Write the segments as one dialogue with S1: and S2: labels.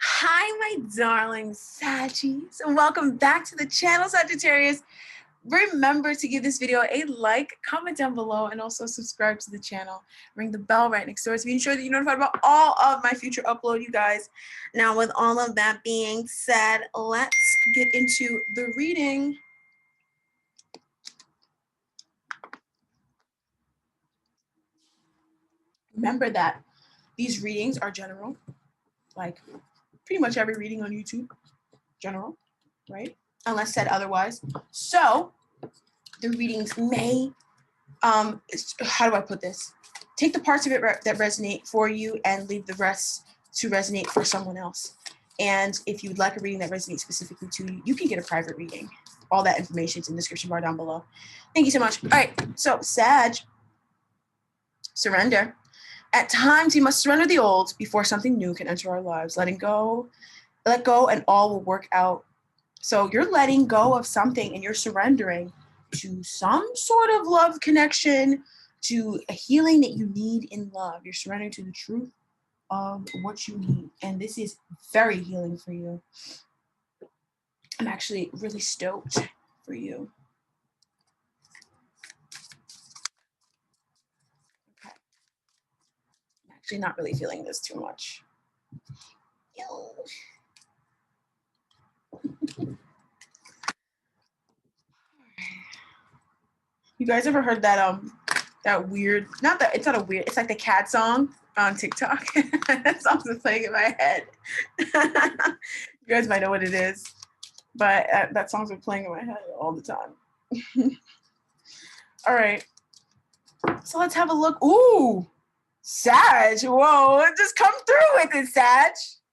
S1: Hi, my darling Saggies, and welcome back to the channel, Sagittarius. Remember to give this video a like, comment down below, and also subscribe to the channel. Ring the bell right next door to be ensured that you're notified about all of my future upload, you guys. Now, with all of that being said, let's get into the reading. Remember that these readings are general, like pretty much every reading on YouTube, general, right? Unless said otherwise. So the readings may, how do I put this? Take the parts of it that resonate for you and leave the rest to resonate for someone else. And if you'd like a reading that resonates specifically to you, you can get a private reading. All that information is in the description bar down below. Thank you so much. All right, so Sag, surrender. At times, we must surrender the old before something new can enter our lives. Let go, and all will work out. So you're letting go of something and you're surrendering to some sort of love connection, to a healing that you need in love. You're surrendering to the truth of what you need. And this is very healing for you. I'm actually really stoked for you. Okay. I'm actually not really feeling this too much. You guys ever heard that that weird, it's not a weird, it's like the cat song on TikTok? That song's been playing in my head. You guys might know what it is, but that song's been playing in my head all the time. All right, so let's have a look. Ooh, Sag, whoa, just come through with it, Sag.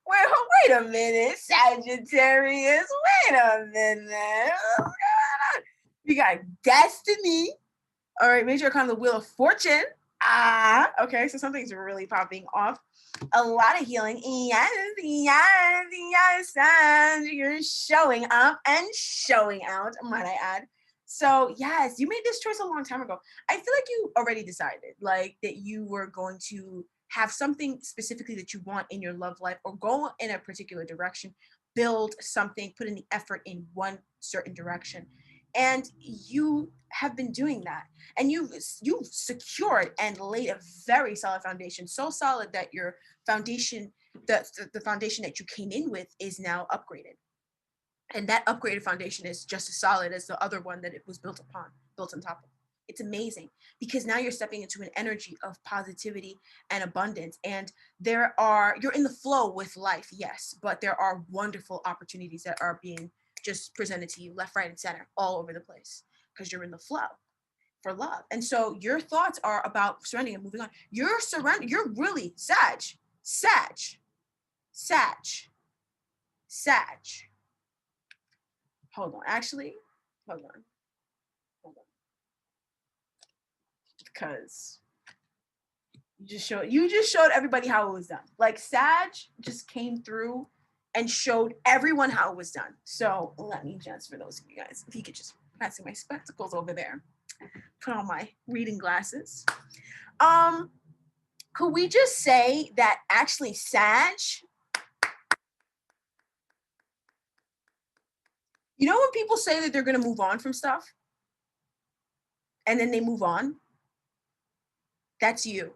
S1: Wait a minute, Sagittarius, wait a minute. What's going on? We got Destiny. All right, major arcana, the Wheel of Fortune. Okay, so something's really popping off. A lot of healing. Yes, and you're showing up and showing out, might I add. So yes, you made this choice a long time ago. I feel like you already decided, like, that you were going to have something specifically that you want in your love life, or go in a particular direction, build something, put in the effort in one certain direction. And you have been doing that, and you've secured and laid a very solid foundation, so solid that your foundation, the foundation that you came in with, is now upgraded, and that upgraded foundation is just as solid as the other one that it was built on top of. It's amazing, because now you're stepping into an energy of positivity and abundance, and you're in the flow with life, yes, but there are wonderful opportunities that are being just presented to you left, right, and center, all over the place, because you're in the flow for love. And so your thoughts are about surrendering and moving on. You're really Sag. Hold on, hold on, because you just showed everybody how it was done. Like, Sag just came through and showed everyone how it was done. So let me just, for those of you guys, if you could just pass my spectacles over there, put on my reading glasses. Could we just say that actually Sag, you know when people say that they're going to move on from stuff and then they move on? That's you.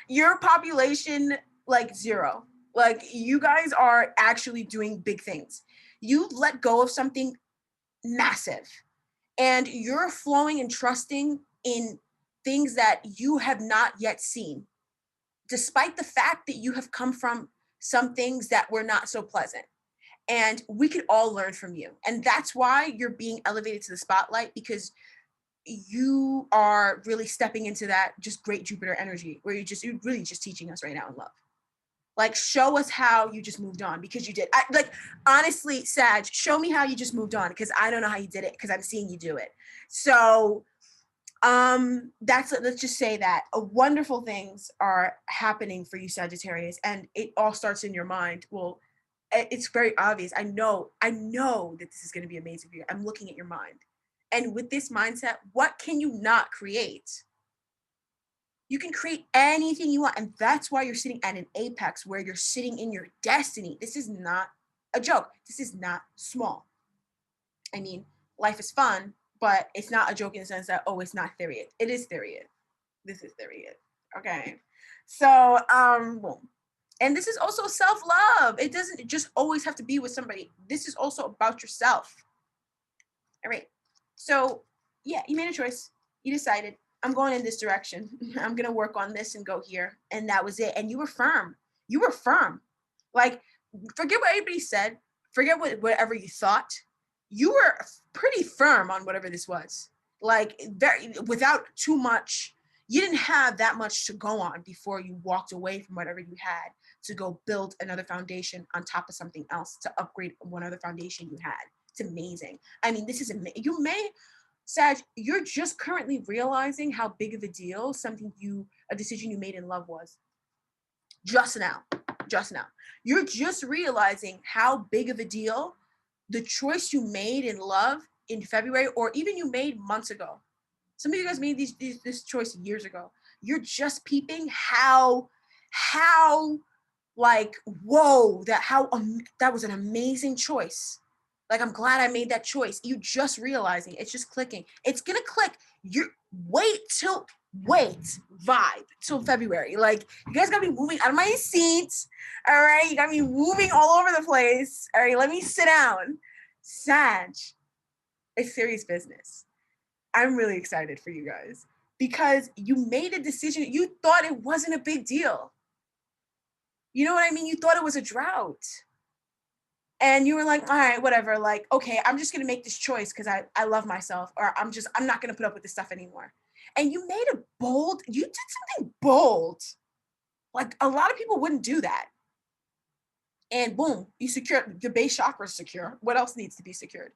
S1: Your population, like, zero. Like, you guys are actually doing big things. You let go of something massive, and you're flowing and trusting in things that you have not yet seen, despite the fact that you have come from some things that were not so pleasant. And we could all learn from you. And that's why you're being elevated to the spotlight, because you are really stepping into that just great Jupiter energy, where you're really just teaching us right now in love. Like, show us how you just moved on, because you did. Honestly, Sag, show me how you just moved on, because I don't know how you did it, because I'm seeing you do it. So let's just say that wonderful things are happening for you, Sagittarius, and it all starts in your mind. Well, it's very obvious. I know that this is going to be amazing for you. I'm looking at your mind. And with this mindset, what can you not create? You can create anything you want. And that's why you're sitting at an apex where you're sitting in your destiny. This is not a joke. This is not small. I mean, life is fun, but it's not a joke in the sense that, oh, it's not Theriot. It is Theriot. This is Theriot. Okay. So, boom. And this is also self-love. It doesn't just always have to be with somebody. This is also about yourself. All right. So, yeah, you made a choice. You decided, I'm going in this direction. I'm going to work on this and go here. And that was it. And you were firm. You were firm. Like, forget what anybody said. Forget whatever you thought. You were pretty firm on whatever this was. Like, very, without too much. You didn't have that much to go on before you walked away from whatever you had to go build another foundation on top of something else to upgrade one other foundation you had. It's amazing. I mean, this is amazing. You may, Sag, you're just currently realizing how big of a deal a decision you made in love was. Just now. You're just realizing how big of a deal the choice you made in love in February, or even you made months ago. Some of you guys made this choice years ago. You're just peeping how like, whoa, that was an amazing choice. Like, I'm glad I made that choice. You just realizing, it's just clicking. It's gonna click. You wait vibe till February. Like, you guys gotta be moving out of my seats. All right, you got me moving all over the place. All right, let me sit down. Sag, it's serious business. I'm really excited for you guys because you made a decision. You thought it wasn't a big deal. You know what I mean? You thought it was a drought. And you were like, all right, whatever. Like, okay, I'm just going to make this choice because I love myself, or I'm not going to put up with this stuff anymore. And you did something bold. Like, a lot of people wouldn't do that. And boom, you secured the base chakra secure. What else needs to be secured?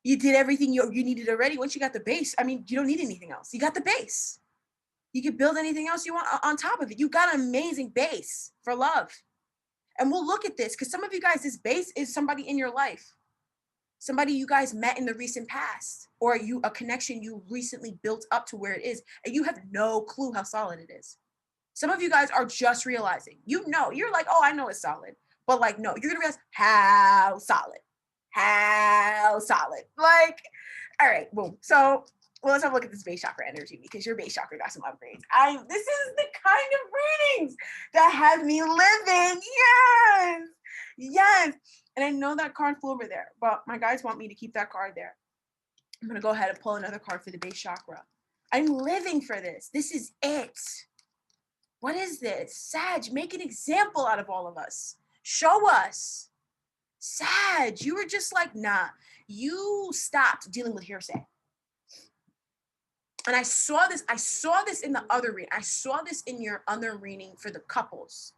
S1: You did everything you needed already. Once you got the base, I mean, you don't need anything else. You got the base. You can build anything else you want on top of it. You got an amazing base for love. And we'll look at this because some of you guys, this base is somebody in your life. Somebody you guys met in the recent past, or a connection you recently built up to where it is, and you have no clue how solid it is. Some of you guys are just realizing, you're like, oh, I know it's solid. But like, no, you're going to realize how solid. Like, all right, boom. So, well, let's have a look at this base chakra energy because your base chakra got some upgrades. This is the kind of readings that have me living. Yes. And I know that card flew over there, but my guys want me to keep that card there. I'm going to go ahead and pull another card for the base chakra. I'm living for this. This is it. What is this? Sag, make an example out of all of us. Show us. Sag, you were just like, nah. You stopped dealing with hearsay. And I saw this in the other reading. I saw this in your other reading for the couples.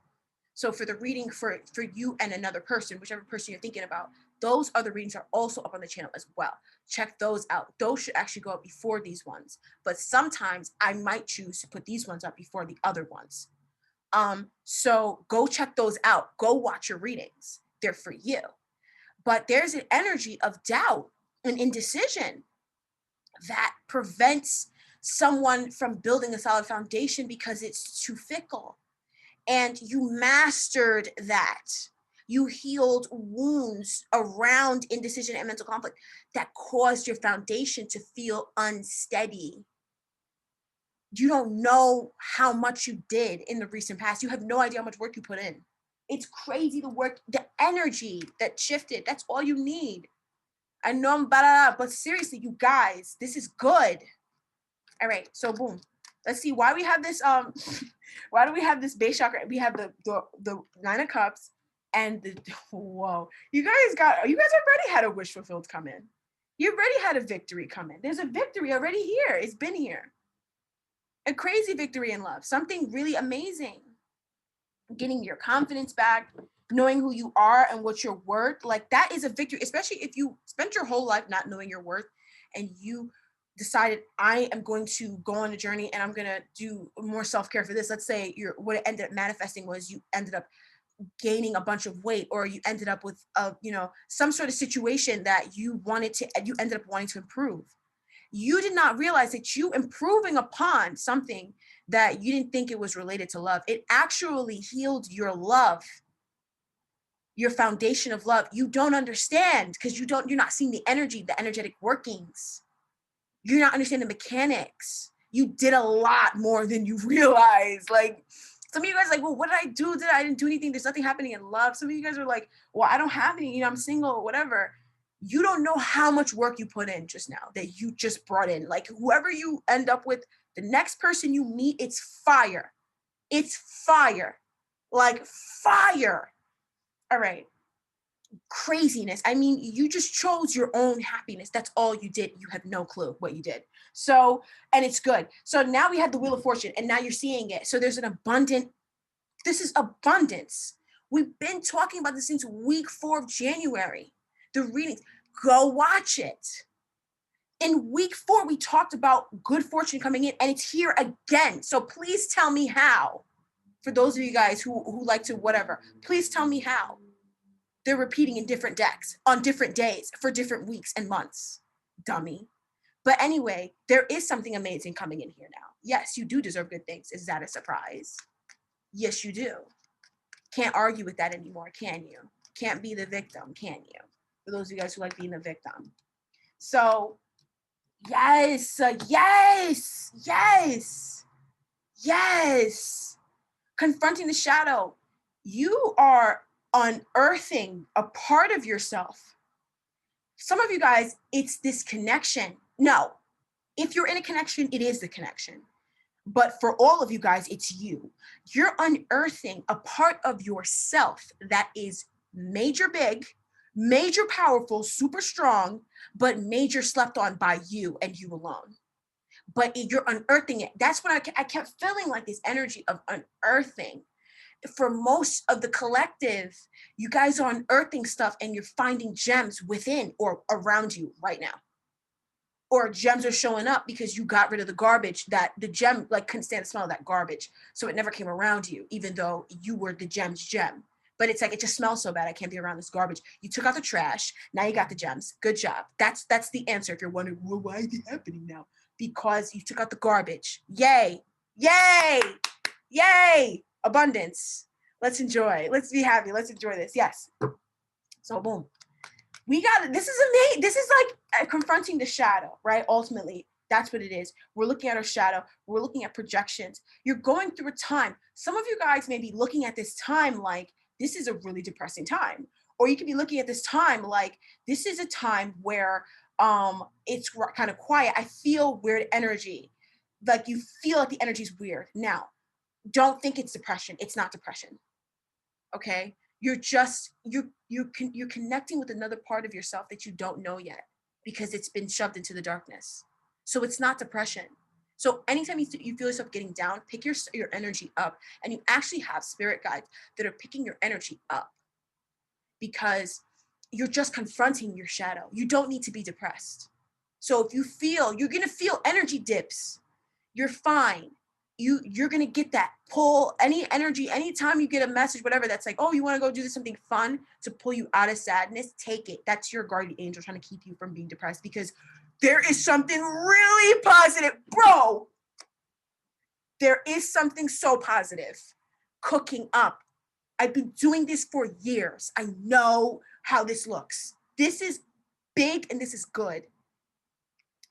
S1: So for the reading for you and another person, whichever person you're thinking about, those other readings are also up on the channel as well. Check those out. Those should actually go up before these ones. But sometimes I might choose to put these ones up before the other ones. So go check those out. Go watch your readings. They're for you. But there's an energy of doubt and indecision that prevents someone from building a solid foundation because it's too fickle. And you mastered that. You healed wounds around indecision and mental conflict that caused your foundation to feel unsteady. You don't know how much you did in the recent past. You have no idea how much work you put in. It's crazy the work, the energy that shifted. That's all you need. I know I'm but seriously, you guys, this is good. All right, so boom. Let's see why we have this. Why do we have this base chakra? We have the Nine of Cups and the whoa. You guys already had a wish fulfilled come in. You already had a victory come in. There's a victory already here. It's been here. A crazy victory in love. Something really amazing. Getting your confidence back, knowing who you are and what you're worth. Like, that is a victory, especially if you spent your whole life not knowing your worth and you decided, I am going to go on a journey and I'm going to do more self-care for this. Let's say what it ended up manifesting was you ended up gaining a bunch of weight, or you ended up with some sort of situation that you ended up wanting to improve. you did not realize that you improving upon something that you didn't think it was related to love, it actually healed your love, your foundation of love. You don't understand because you're not seeing the energy, the energetic workings. You're not understanding the mechanics. You did a lot more than you realize. Like, some of you guys are like, well, what did I do? I didn't do anything. There's nothing happening in love. Some of you guys are like, well, I don't have any, I'm single, whatever. You don't know how much work you put in just now that you just brought in. Like, whoever you end up with, the next person you meet, it's fire. It's fire. Like fire. All right. Craziness. I mean, you just chose your own happiness. That's all you did. You have no clue what you did. So, and it's good. So now we have the Wheel of Fortune, and now you're seeing it. So there's this is abundance. We've been talking about this since week 4 of January. The readings, go watch it. In week 4, we talked about good fortune coming in, and it's here again. So please tell me how. For those of you guys who like to whatever, please tell me how. They're repeating in different decks on different days for different weeks and months. Dummy. But anyway, there is something amazing coming in here now. Yes, you do deserve good things. Is that a surprise? Yes, you do. Can't argue with that anymore, can you? Can't be the victim, can you? For those of you guys who like being the victim. So, yes, yes, yes, yes. Confronting the shadow. You are unearthing a part of yourself. Some of you guys, it's this connection. No, if you're in a connection, it is the connection. But for all of you guys, it's you. You're unearthing a part of yourself that is major big, major powerful, super strong, but major slept on by you and you alone. But you're unearthing it. That's when I kept feeling like this energy of unearthing. For most of the collective, you guys are unearthing stuff and you're finding gems within or around you right now. Or gems are showing up because you got rid of the garbage that the gem like couldn't stand the smell of that garbage. So it never came around you, even though you were the gem's gem. But it's like, it just smells so bad. I can't be around this garbage. You took out the trash. Now you got the gems. Good job. That's the answer. If you're wondering, well, why is it happening now? Because you took out the garbage. Yay. Yay. Yay. Abundance. Let's enjoy. Let's be happy. Let's enjoy this. Yes. So boom. We got it. This is amazing. This is like confronting the shadow, right? Ultimately, that's what it is. We're looking at our shadow. We're looking at projections. You're going through a time. Some of you guys may be looking at this time like this is a really depressing time. Or you could be looking at this time like this is a time where it's kind of quiet. I feel weird energy. Like you feel like the energy is weird. Now, don't think it's depression. It's not depression. Okay? You're connecting with another part of yourself that you don't know yet because it's been shoved into the darkness. So it's not depression. So anytime you feel yourself getting down, pick your energy up, and you actually have spirit guides that are picking your energy up because you're just confronting your shadow. You don't need to be depressed. So if you feel, you're going to feel energy dips. You're fine. You're going to get that pull, any energy, anytime you get a message, whatever, that's like, oh, you want to go do something fun to pull you out of sadness, take it. That's your guardian angel trying to keep you from being depressed because there is something really positive. Bro, there is something so positive cooking up. I've been doing this for years. I know how this looks. This is big and this is good.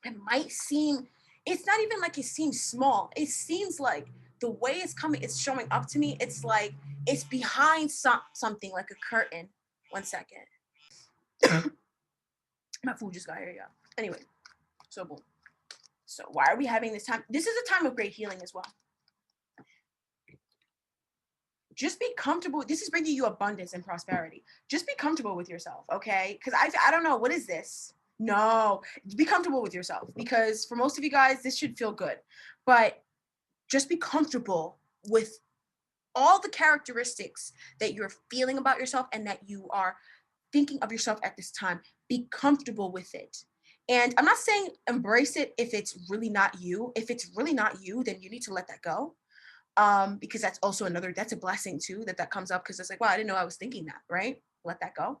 S1: It might seem, it's not even like it seems small. It seems like the way it's coming, it's showing up to me. It's like it's behind something like a curtain. 1 second. My food just got here, yeah. Anyway, so boom. So why are we having this time? This is a time of great healing as well. Just be comfortable. This is bringing you abundance and prosperity. Just be comfortable with yourself, okay? Because I don't know, what is this? No, be comfortable with yourself because for most of you guys, this should feel good. But just be comfortable with all the characteristics that you're feeling about yourself and that you are thinking of yourself at this time. Be comfortable with it. And I'm not saying embrace it if it's really not you. If it's really not you, then you need to let that go. Because that's also that's a blessing too, that comes up because it's like, wow, I didn't know I was thinking that, right? Let that go.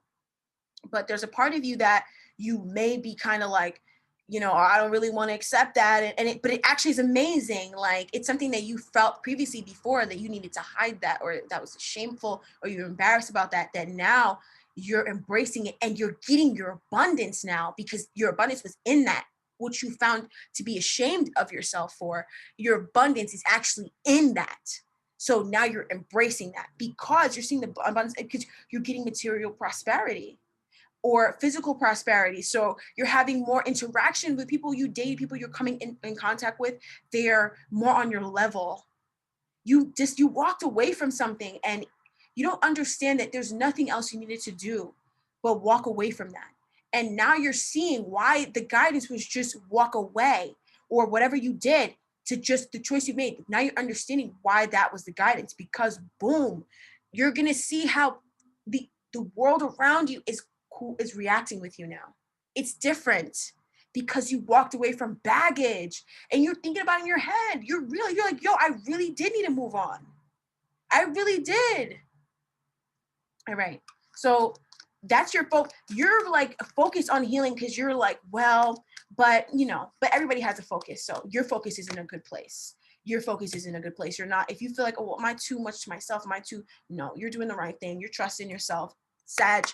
S1: But there's a part of you that you may be kind of like you know, I don't really want to accept that. But it actually is amazing. Like, it's something that you felt previously before that you needed to hide that, or that was shameful, or you're embarrassed about that, that now you're embracing it and you're getting your abundance now, because your abundance was in that, what you found to be ashamed of yourself for. Your abundance is actually in that. So now you're embracing that because you're seeing the abundance, because you're getting material prosperity or physical prosperity. So you're having more interaction with people you date, people you're coming in contact with. They're more on your level. You walked away from something and you don't understand that there's nothing else you needed to do but walk away from that. And now you're seeing why the guidance was just walk away, or whatever you did, to just the choice you made. Now you're understanding why that was the guidance, because boom, you're going to see how the world around you is reacting with you now. It's different because you walked away from baggage and you're thinking about it in your head. You're like, yo, I really did need to move on. I really did. All right. So that's your you're like focused on healing because you're like, well, but everybody has a focus. So your focus is in a good place. Your focus is in a good place. You're not, if you feel like, oh, well, am I too much to myself? No, you're doing the right thing. You're trusting yourself. Sag,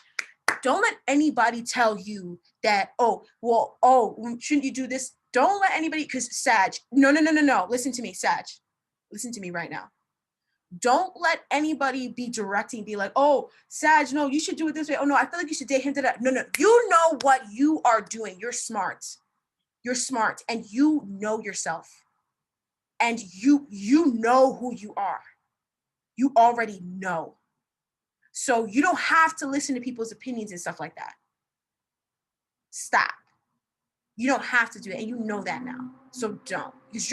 S1: don't let anybody tell you that, shouldn't you do this? Don't let anybody, because Sag, no. Listen to me, Sag. Listen to me right now. Don't let anybody be directing, be like, oh, Sag, no, you should do it this way. Oh, no, I feel like you should date him to that. No, you know what you are doing. You're smart. You're smart, and you know yourself. And you know who you are. You already know. So you don't have to listen to people's opinions and stuff like that. Stop. You don't have to do it, and you know that now. So don't. Because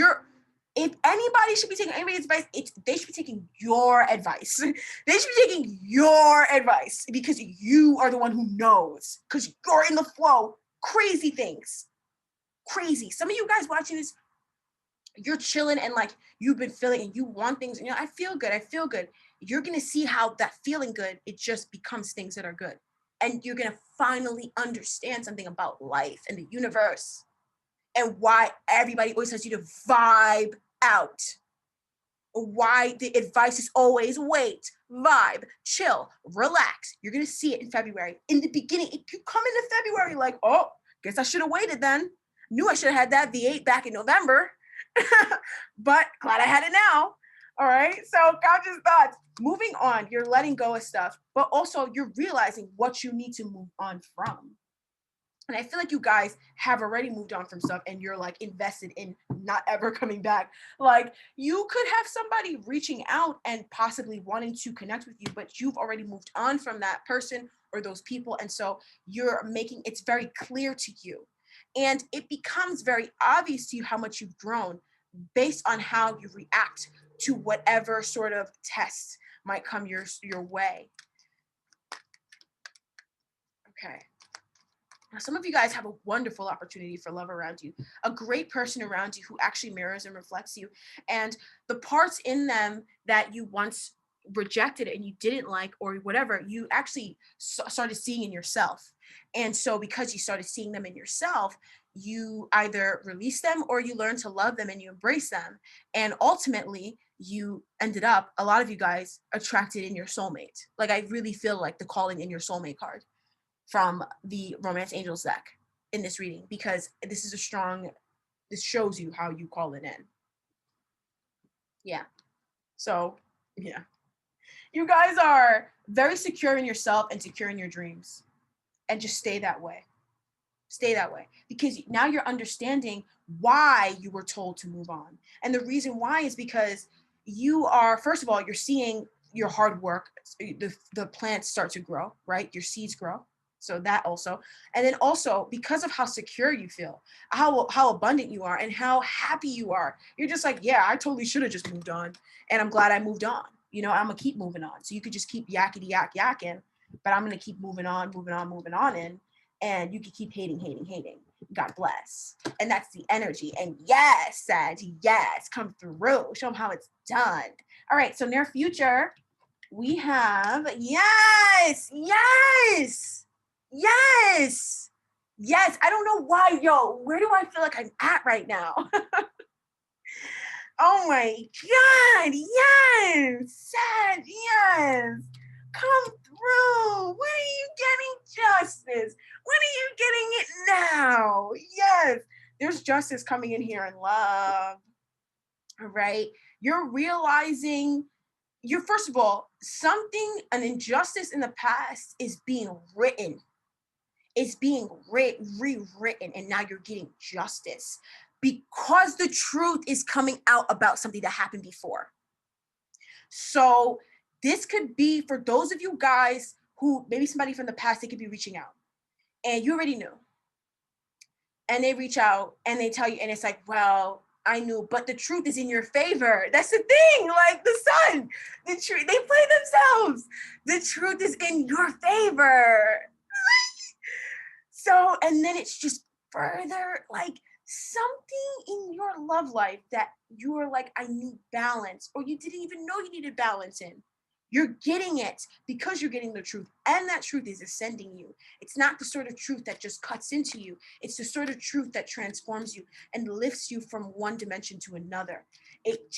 S1: if anybody should be taking anybody's advice, they should be taking your advice. They should be taking your advice because you are the one who knows. Because you're in the flow. Crazy things. Crazy. Some of you guys watching this, you're chilling and like you've been feeling and you want things. And I feel good. You're going to see how that feeling good, it just becomes things that are good. And you're going to finally understand something about life and the universe and why everybody always tells you to vibe out. Why the advice is always wait, vibe, chill, relax. You're going to see it in February. In the beginning, if you come into February like, oh, guess I should have waited then. Knew I should have had that V8 back in November. But glad I had it now. All right. So conscious thoughts. Moving on, you're letting go of stuff, but also you're realizing what you need to move on from. And I feel like you guys have already moved on from stuff and you're like invested in not ever coming back. Like you could have somebody reaching out and possibly wanting to connect with you, but you've already moved on from that person or those people. And so you're making it's very clear to you. And it becomes very obvious to you how much you've grown based on how you react to whatever sort of test might come your way. Okay. Now, some of you guys have a wonderful opportunity for love around you, a great person around you who actually mirrors and reflects you. And the parts in them that you once rejected and you didn't like or whatever, you actually started seeing in yourself. And so because you started seeing them in yourself, you either release them or you learn to love them and you embrace them. And ultimately, you ended up, a lot of you guys, attracted in your soulmate. Like I really feel like the calling in your soulmate card from the Romance Angels deck in this reading, because this shows you how you call it in. Yeah. So, yeah. You guys are very secure in yourself and secure in your dreams. And just stay that way. Stay that way. Because now you're understanding why you were told to move on. And the reason why is because you are, first of all, you're seeing your hard work, the plants start to grow, right? Your seeds grow. So that also, and then also because of how secure you feel, how abundant you are and how happy you are, you're just like, yeah, I totally should have just moved on. And I'm glad I moved on. I'm gonna keep moving on. So you could just keep yakking, but I'm gonna keep moving on in, and you can keep hating. God bless. And that's the energy. And yes, Sag, yes, come through. Show them how it's done. All right, so near future, we have, yes. Yes, I don't know why, yo. Where do I feel like I'm at right now? Oh my God, yes, Sad, yes. Come through. When are you getting justice? When are you getting it now? Yes, there's justice coming in here in love. All right. You're realizing you're, first of all, something, an injustice in the past is being written. It's being rewritten, and now you're getting justice because the truth is coming out about something that happened before. So this could be for those of you guys who maybe somebody from the past, they could be reaching out and you already knew. And they reach out and they tell you, and it's like, well, I knew, but the truth is in your favor. That's the thing. Like the sun, the truth, they play themselves. The truth is in your favor. So, and then it's just further like something in your love life that you were like, I need balance, or you didn't even know you needed balance in. You're getting it because you're getting the truth, and that truth is ascending you. It's not the sort of truth that just cuts into you. It's the sort of truth that transforms you and lifts you from one dimension to another. It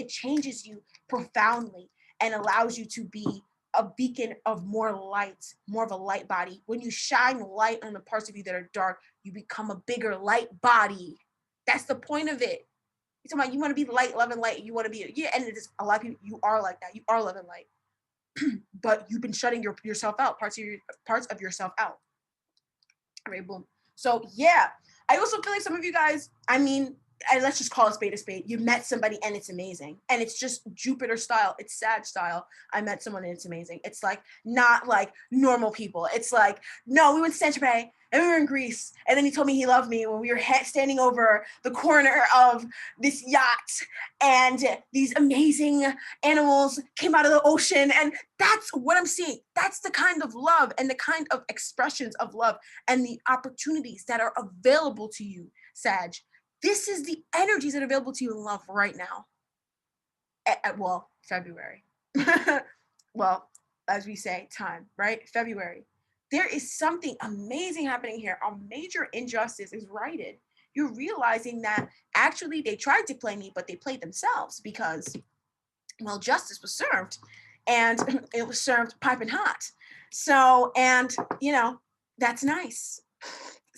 S1: changes you profoundly and allows you to be a beacon of more light, more of a light body. When you shine light on the parts of you that are dark, you become a bigger light body. That's the point of it. You're talking about you want to be light, love, and light. You want to be, yeah, and it is a lot of people, you are like that. You are love and light. But you've been shutting yourself out, parts of yourself out. All right, boom. So yeah, I also feel like some of you guys, I mean, let's just call a spade a spade. You met somebody and it's amazing. And it's just Jupiter style. It's Sag style. I met someone and it's amazing. It's like not like normal people. It's like, no, we went to Saint Tropez and we were in Greece. And then he told me he loved me when we were standing over the corner of this yacht. And these amazing animals came out of the ocean. And that's what I'm seeing. That's the kind of love and the kind of expressions of love and the opportunities that are available to you, Sag. This is the energies that are available to you in love right now. Well, February. Well, as we say, time, right? February. There is something amazing happening here. A major injustice is righted. You're realizing that actually they tried to play me, but they played themselves because, well, justice was served and it was served piping hot. So, and, you know, that's nice.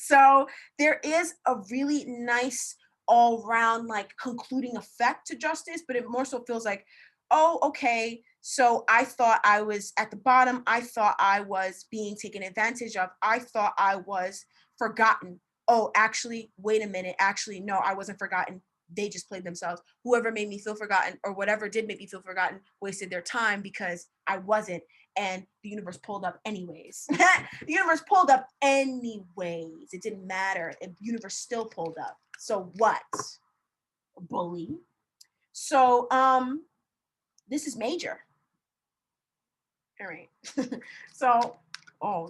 S1: So there is a really nice all round like concluding effect to justice, but it more so feels like, oh, okay, so I thought I was at the bottom. I thought I was being taken advantage of. I thought I was forgotten. Oh, actually, wait a minute. Actually, no, I wasn't forgotten. They just played themselves. Whoever made me feel forgotten or whatever did make me feel forgotten wasted their time because I wasn't. And the universe pulled up anyways. The universe pulled up anyways. It didn't matter. The universe still pulled up. So what? Bully. So this is major. All right. So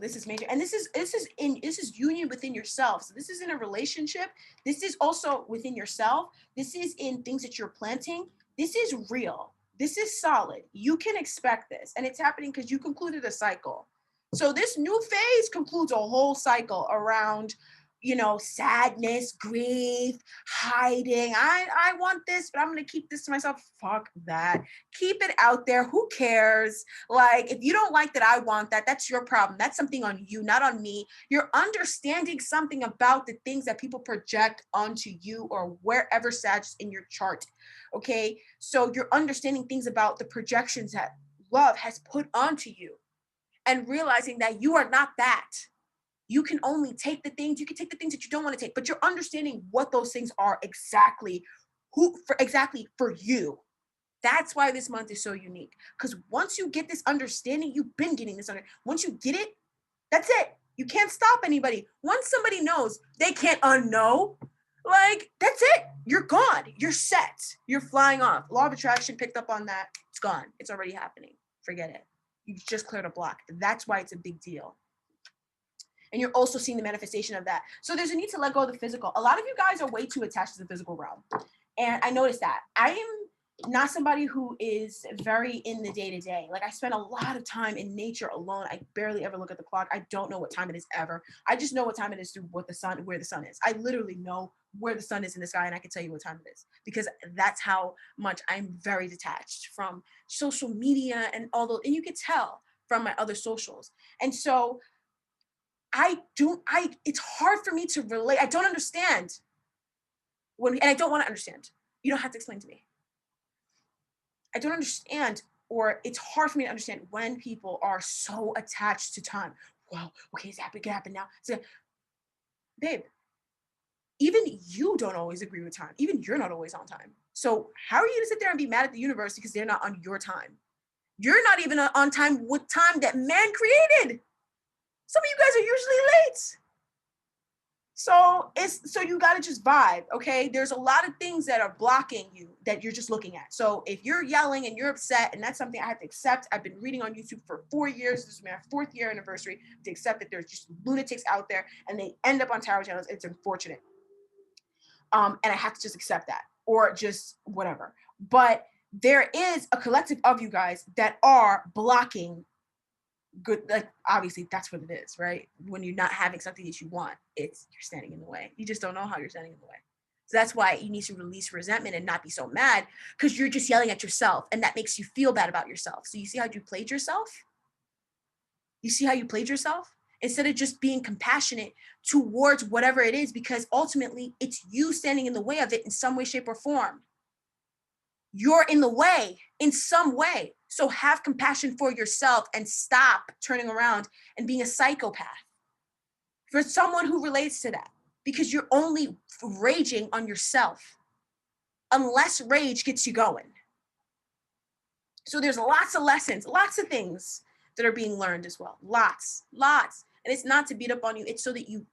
S1: this is major. And this is union within yourself. So this is in a relationship. This is also within yourself. This is in things that you're planting. This is real. This is solid. You can expect this. And it's happening because you concluded a cycle. So this new phase concludes a whole cycle around, you know, sadness, grief, hiding. I want this, but I'm going to keep this to myself. Fuck that. Keep it out there. Who cares? Like, if you don't like that, I want that. That's your problem. That's something on you, not on me. You're understanding something about the things that people project onto you or wherever Sag's in your chart. Okay. So you're understanding things about the projections that love has put onto you and realizing that you are not that. You can only take the things, you can take the things that you don't want to take, but you're understanding what those things are exactly, exactly for you. That's why this month is so unique. Because once you get this understanding, you've been getting this understanding. Once you get it, that's it. You can't stop anybody. Once somebody knows, they can't unknow. Like, that's it. You're gone. You're set. You're flying off. Law of attraction picked up on that. It's gone. It's already happening. Forget it. You just cleared a block. That's why it's a big deal. And you're also seeing the manifestation of that. So there's a need to let go of the physical. A lot of you guys are way too attached to the physical realm. And I noticed that. I am not somebody who is very in the day to day. Like I spend a lot of time in nature alone. I barely ever look at the clock. I don't know what time it is ever. I just know what time it is through where the sun is. I literally know where the sun is in the sky and I can tell you what time it is because that's how much I'm very detached from social media and all those, and you can tell from my other socials. And so it's hard for me to relate. I don't understand and I don't want to understand. You don't have to explain to me. I don't understand, or it's hard for me to understand when people are so attached to time. Well, okay, it's happening, it can happen now. So, babe, even you don't always agree with time. Even you're not always on time. So how are you gonna sit there and be mad at the universe because they're not on your time? You're not even on time with time that man created. Some of you guys are usually late. So you got to just vibe, okay? There's a lot of things that are blocking you that you're just looking at. So if you're yelling and you're upset, and that's something I have to accept. I've been reading on YouTube for 4 years. This is my 4th year anniversary to accept that there's just lunatics out there and they end up on tarot channels. It's unfortunate. And I have to just accept that or just whatever. But there is a collective of you guys that are blocking good, like obviously that's what it is, right? When you're not having something that you want, it's you're standing in the way. You just don't know how you're standing in the way. So that's why you need to release resentment and not be so mad because you're just yelling at yourself and that makes you feel bad about yourself. So you see how you played yourself? You see how you played yourself? Instead of just being compassionate towards whatever it is, because ultimately it's you standing in the way of it in some way, shape, or form. You're in the way in some way. So have compassion for yourself and stop turning around and being a psychopath for someone who relates to that, because you're only raging on yourself unless rage gets you going. So there's lots of lessons, lots of things that are being learned as well. Lots. And it's not to beat up on you. It's so that you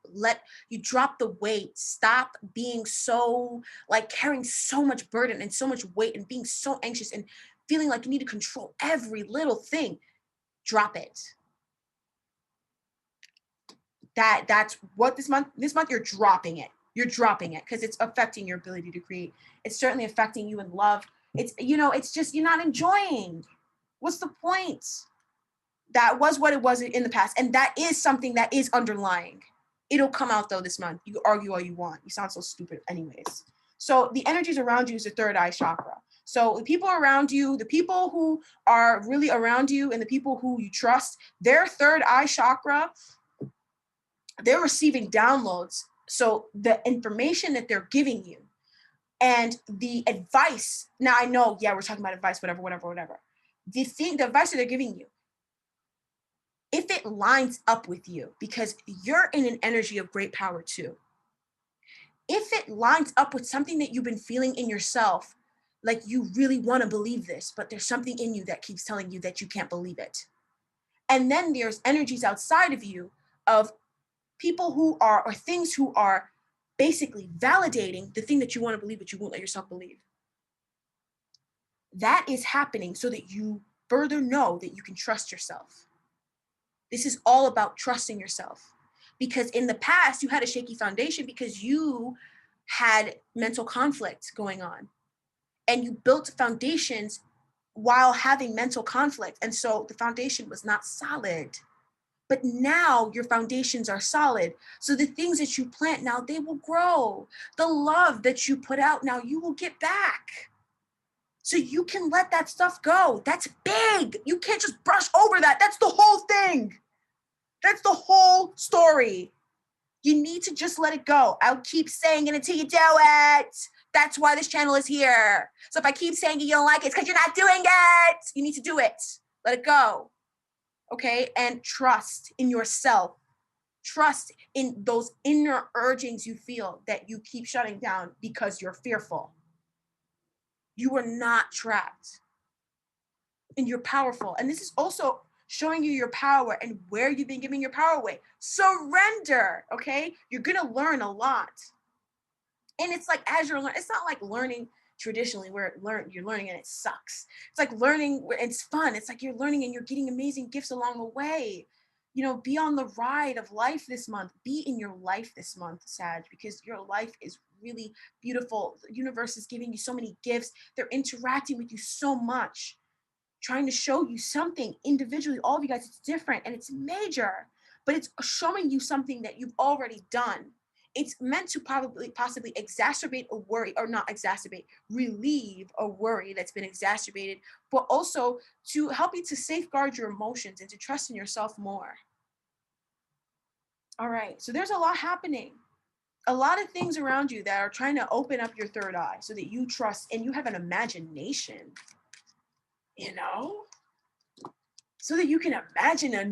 S1: drop the weight. Stop being so like carrying so much burden and so much weight and being so anxious and feeling like you need to control every little thing. Drop it. That's what this month you're dropping it. You're dropping it because it's affecting your ability to create. It's certainly affecting you in love. It's just you're not enjoying. What's the point? That was what it was in the past. And that is something that is underlying. It'll come out though this month. You can argue all you want. You sound so stupid anyways. So the energies around you is the third eye chakra. So the people around you, the people who are really around you and the people who you trust, their third eye chakra, they're receiving downloads. So the information that they're giving you and the advice, now I know, yeah, we're talking about advice, whatever. The advice that they're giving you, if it lines up with you, because you're in an energy of great power too. If it lines up with something that you've been feeling in yourself, like you really want to believe this, but there's something in you that keeps telling you that you can't believe it. And then there's energies outside of you of people who are, or things who are basically validating the thing that you want to believe, but you won't let yourself believe. That is happening so that you further know that you can trust yourself. This is all about trusting yourself, because in the past you had a shaky foundation because you had mental conflict going on and you built foundations while having mental conflict. And so the foundation was not solid. But now your foundations are solid. So the things that you plant now, they will grow. The love that you put out now, you will get back. So you can let that stuff go. That's big. You can't just brush over that. That's the whole thing. That's the whole story. You need to just let it go. I'll keep saying it until you do it. That's why this channel is here. So if I keep saying you don't like it, it's because you're not doing it. You need to do it. Let it go. Okay? And trust in yourself. Trust in those inner urgings you feel that you keep shutting down because you're fearful. You are not trapped. And you're powerful. And this is also showing you your power and where you've been giving your power away. Surrender, okay? You're gonna learn a lot. And it's like as you're learning, it's not like learning traditionally where you're learning and it sucks. It's like learning where it's fun. It's like you're learning and you're getting amazing gifts along the way. you know, be on the ride of life this month. Be in your life this month, Sag, because your life is really beautiful. The universe is giving you so many gifts. They're interacting with you so much, trying to show you something individually. All of you guys, it's different and it's major, but it's showing you something that you've already done. It's meant to possibly exacerbate a worry, or not exacerbate, relieve a worry that's been exacerbated, but also to help you to safeguard your emotions and to trust in yourself more. All right, so there's a lot happening. A lot of things around you that are trying to open up your third eye so that you trust and you have an imagination, you know? So that you can imagine a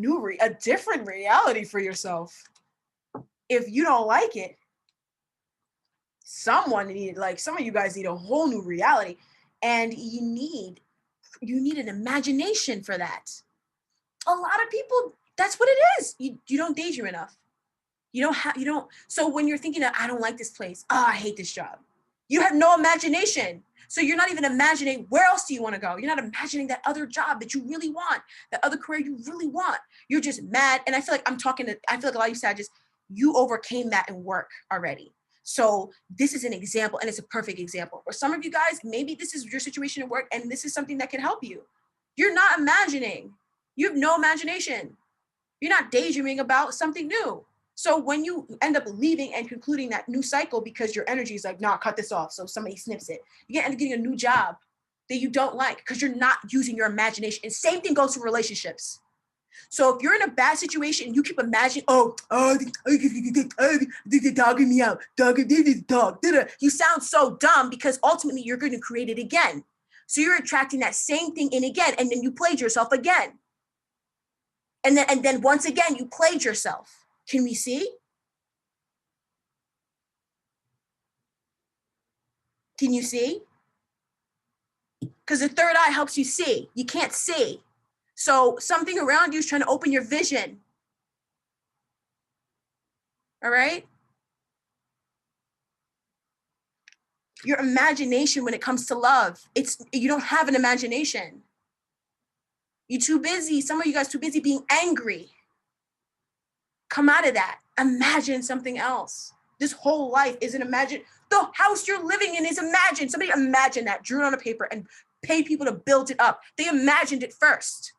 S1: different reality for yourself. If you don't like it, some of you guys need a whole new reality, and you need an imagination for that. A lot of people, that's what it is. You don't daydream enough. You don't. So when you're thinking of, I don't like this place, oh, I hate this job, you have no imagination. So you're not even imagining where else do you want to go. You're not imagining that other job that you really want, that other career you really want. You're just mad. And I feel like I feel like a lot of you Sagittarius, you overcame that in work already. So this is an example, and it's a perfect example. Or some of you guys, maybe this is your situation at work and this is something that can help you. You're not imagining. You have no imagination. You're not daydreaming about something new. So when you end up leaving and concluding that new cycle because your energy is like, nah, cut this off, so somebody snips it, you end up getting a new job that you don't like because you're not using your imagination. And same thing goes for relationships. So if you're in a bad situation and you keep imagining, they're dogging me out, dog, you sound so dumb because ultimately you're going to create it again. So you're attracting that same thing in again, and then you played yourself again. And then once again, you played yourself. Can we see? Can you see? Because the third eye helps you see. You can't see. So something around you is trying to open your vision. All right? Your imagination when it comes to love, you don't have an imagination. You're too busy. Some of you guys too busy being angry. Come out of that. Imagine something else. This whole life is an imagine. The house you're living in is imagined. Somebody imagined that, drew it on a paper, and paid people to build it up. They imagined it first.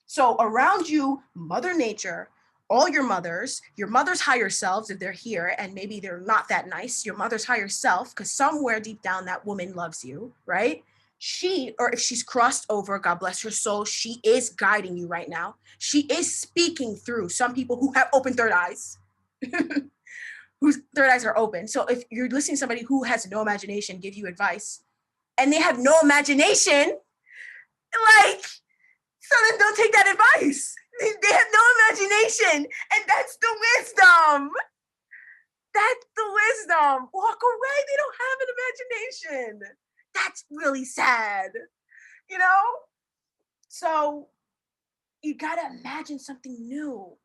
S1: So around you, Mother Nature, all your mother's higher selves, if they're here, and maybe they're not that nice, your mother's higher self, because somewhere deep down that woman loves you, right? Or if she's crossed over, God bless her soul, she is guiding you right now. She is speaking through some people who have open third eyes, whose third eyes are open. So if you're listening to somebody who has no imagination give you advice, and they have no imagination, like, so then don't take that advice. They have no imagination, and that's the wisdom. That's the wisdom. Walk away. They don't have an imagination. That's really sad, you know? So you got to imagine something new.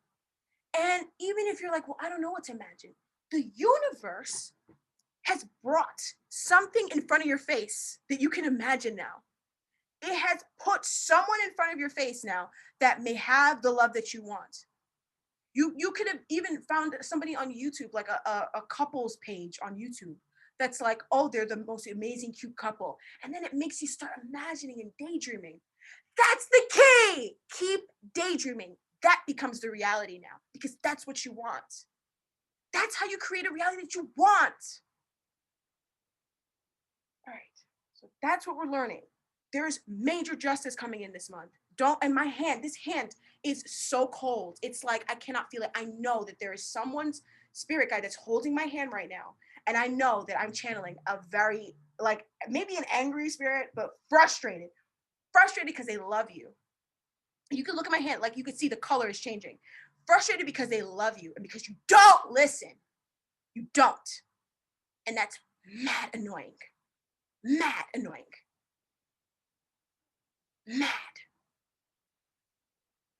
S1: And even if you're like, well, I don't know what to imagine, the universe has brought something in front of your face that you can imagine now. It has put someone in front of your face now that may have the love that you want. You could have even found somebody on YouTube, like a couples page on YouTube that's like, oh, they're the most amazing, cute couple. And then it makes you start imagining and daydreaming. That's the key. Keep daydreaming. That becomes the reality now because that's what you want. That's how you create a reality that you want. All right. So that's what we're learning. There's major justice coming in this month. This hand is so cold. It's like, I cannot feel it. I know that there is someone's spirit guide that's holding my hand right now. And I know that I'm channeling a very, like, maybe an angry spirit, but frustrated because they love you. You can look at my hand, like you can see the color is changing. Frustrated because they love you and because you don't listen. You don't. And that's mad annoying. Mad annoying. Mad.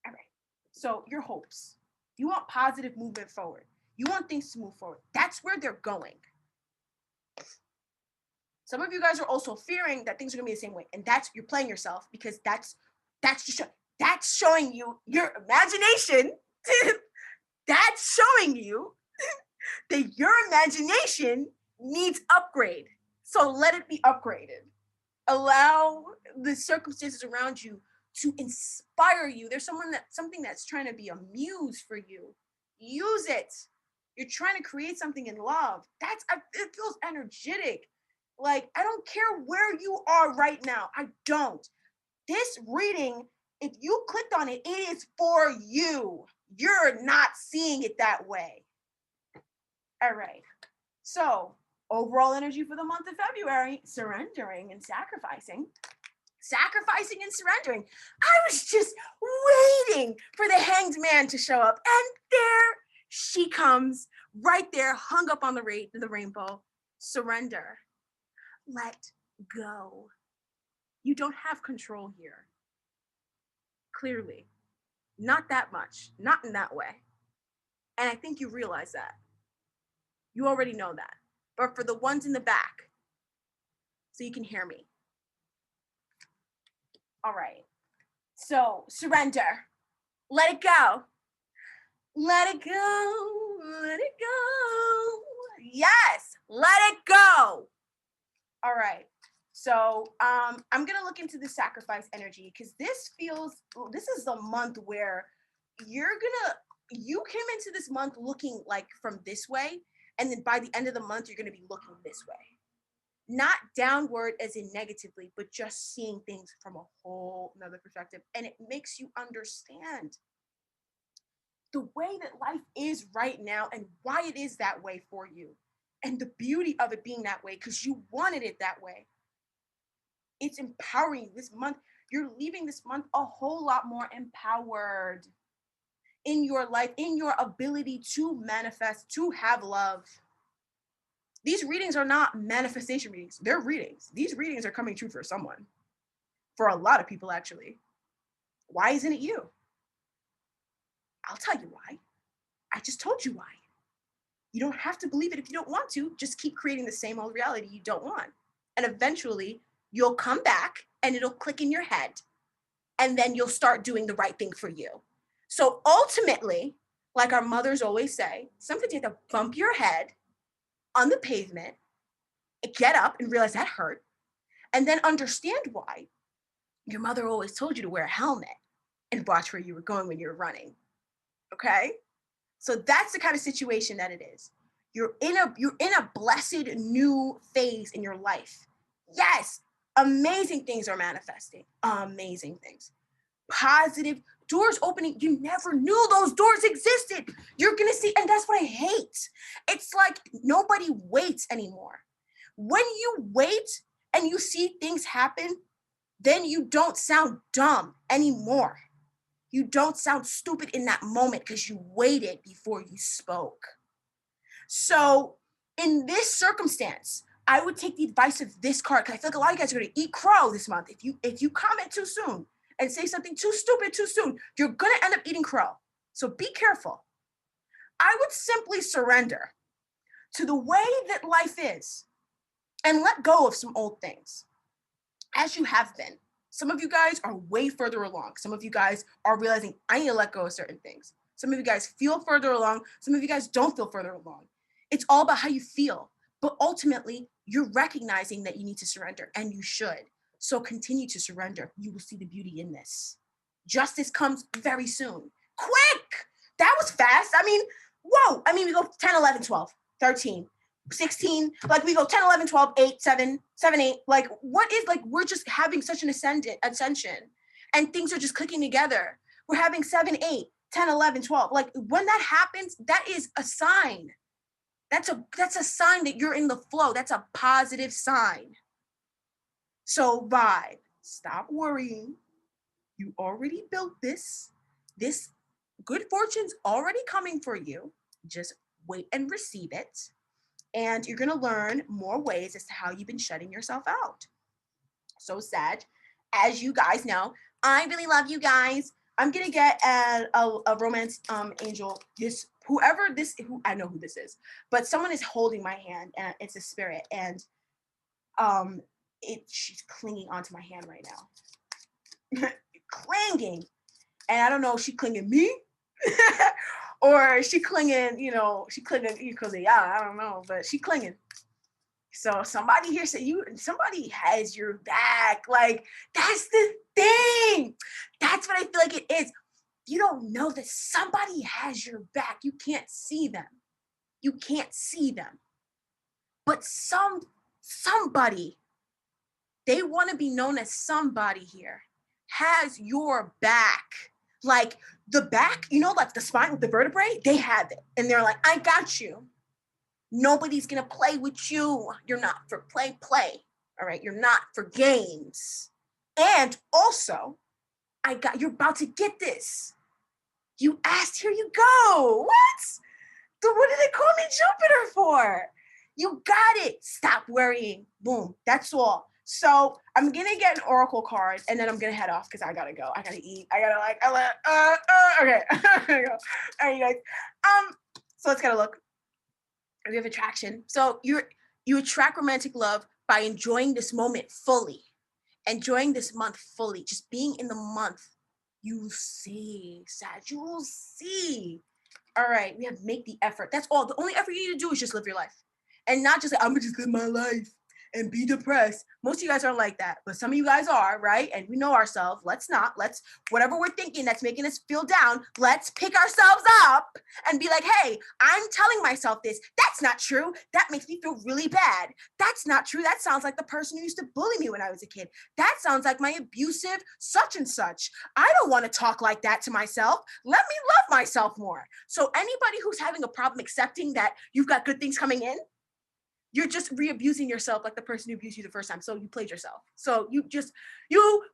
S1: All right. So your hopes. You want positive movement forward. You want things to move forward. That's where they're going. Some of you guys are also fearing that things are gonna be the same way, and you're playing yourself because that's just That's showing you your imagination. That's showing you that your imagination needs upgrade. So let it be upgraded. Allow the circumstances around you to inspire you. There's something that's trying to be a muse for you. Use it. You're trying to create something in love. It feels energetic. Like, I don't care where you are right now. I don't. This reading, if you clicked on it, it is for you. You're not seeing it that way. All right. So, overall energy for the month of February, surrendering and sacrificing. Sacrificing and surrendering. I was just waiting for the Hanged Man to show up, and there she comes, right there, hung up on the rainbow. Surrender. Let go. You don't have control here. Clearly. Not that much. Not in that way. And I think you realize that. You already know that. But for the ones in the back, so you can hear me. All right. So, surrender. Let it go. Let it go. Let it go. Yes, let it go. All right. So, I'm going to look into the sacrifice energy because this is the month where you came into this month looking like from this way. And then by the end of the month, you're going to be looking this way. Not downward as in negatively, but just seeing things from a whole nother perspective. And it makes you understand the way that life is right now and why it is that way for you. And the beauty of it being that way because you wanted it that way. It's empowering this month. You're leaving this month a whole lot more empowered in your life, in your ability to manifest, to have love. These readings are not manifestation readings. They're readings. These readings are coming true for someone. For a lot of people, actually. Why isn't it you? I'll tell you why. I just told you why. You don't have to believe it if you don't want to. Just keep creating the same old reality you don't want. And eventually, you'll come back and it'll click in your head. And then you'll start doing the right thing for you. So ultimately, like our mothers always say, sometimes you have to bump your head on the pavement, get up and realize that hurt, and then understand why your mother always told you to wear a helmet and watch where you were going when you were running. Okay? So that's the kind of situation that it is. You're in a blessed new phase in your life. Yes, amazing things are manifesting. Amazing things. Positive doors opening. You never knew those doors existed. You're going to see, and that's what I hate. It's like nobody waits anymore. When you wait and you see things happen, then you don't sound dumb anymore. You don't sound stupid in that moment because you waited before you spoke. So in this circumstance, I would take the advice of this card because I feel like a lot of you guys are going to eat crow this month. If you comment too soon and say something too stupid too soon, you're going to end up eating crow. So be careful. I would simply surrender to the way that life is and let go of some old things, as you have been. Some of you guys are way further along. Some of you guys are realizing I need to let go of certain things. Some of you guys feel further along. Some of you guys don't feel further along. It's all about how you feel. But ultimately, you're recognizing that you need to surrender, and you should. So continue to surrender. You will see the beauty in this. Justice comes very soon. Quick! That was fast. I mean, whoa. I mean, we go 10, 11, 12, 13. 16, like we go 10, 11, 12, 8, 7, 7, 8. Like, what is, like, we're just having such an ascension and things are just clicking together. We're having 7, 8, 10, 11, 12. Like, when that happens, that is a sign. That's a sign that you're in the flow. That's a positive sign. So vibe. Stop worrying. You already built this. This good fortune's already coming for you. Just wait and receive it. And you're going to learn more ways as to how you've been shutting yourself out. So sad. As you guys know, I really love you guys. I'm going to get a romance angel. I know who this is, but someone is holding my hand and it's a spirit. And she's clinging onto my hand right now. Clinging. And I don't know, she clinging me or she clinging, you know, she clinging because of y'all. I don't know, but she clinging. So somebody here said somebody has your back. Like, that's the thing. That's what I feel like it is. You don't know that somebody has your back. You can't see them. You can't see them. But somebody, they want to be known as somebody here, has your back. Like the back, you know, like the spine with the vertebrae, they have it. And they're like, I got you. Nobody's gonna play with you. You're not for play. All right, you're not for games. And also, you're about to get this. You asked, here you go. What? What did they call me Jupiter for? You got it. Stop worrying. Boom. That's all. So I'm gonna get an oracle card and then I'm gonna head off because I gotta go. I gotta eat. Okay. There you go. All right, you guys. So let's get a look. We have attraction. So you attract romantic love by enjoying this moment fully, enjoying this month fully, just being in the month. You see, Sag, you will see. All right, we have make the effort. That's all. The only effort you need to do is just live your life. And not just like, I'm gonna just live my life and be depressed. Most of you guys aren't like that, but some of you guys are, right? And we know ourselves. Let's whatever we're thinking that's making us feel down, let's pick ourselves up and be like, hey, I'm telling myself this. That's not true. That makes me feel really bad. That's not true. That sounds like the person who used to bully me when I was a kid. That sounds like my abusive such and such. I don't want to talk like that to myself. Let me love myself more. So anybody who's having a problem accepting that you've got good things coming in, you're just re-abusing yourself like the person who abused you the first time. So you played yourself. So you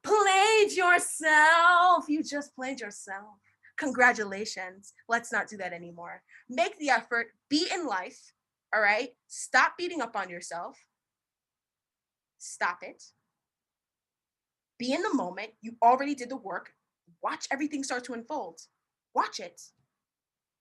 S1: played yourself. You just played yourself. Congratulations. Let's not do that anymore. Make the effort. Be in life. All right. Stop beating up on yourself. Stop it. Be in the moment. You already did the work. Watch everything start to unfold. Watch it.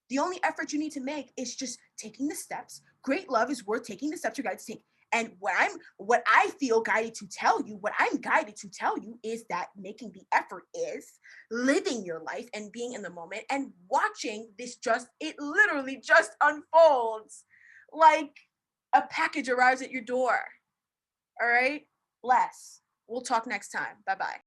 S1: The only effort you need to make is just taking the steps. Great love is worth taking the steps you're guided to take. And what I feel guided to tell you, what I'm guided to tell you is that making the effort is living your life and being in the moment and watching this it literally just unfolds like a package arrives at your door. All right? Bless. We'll talk next time. Bye-bye.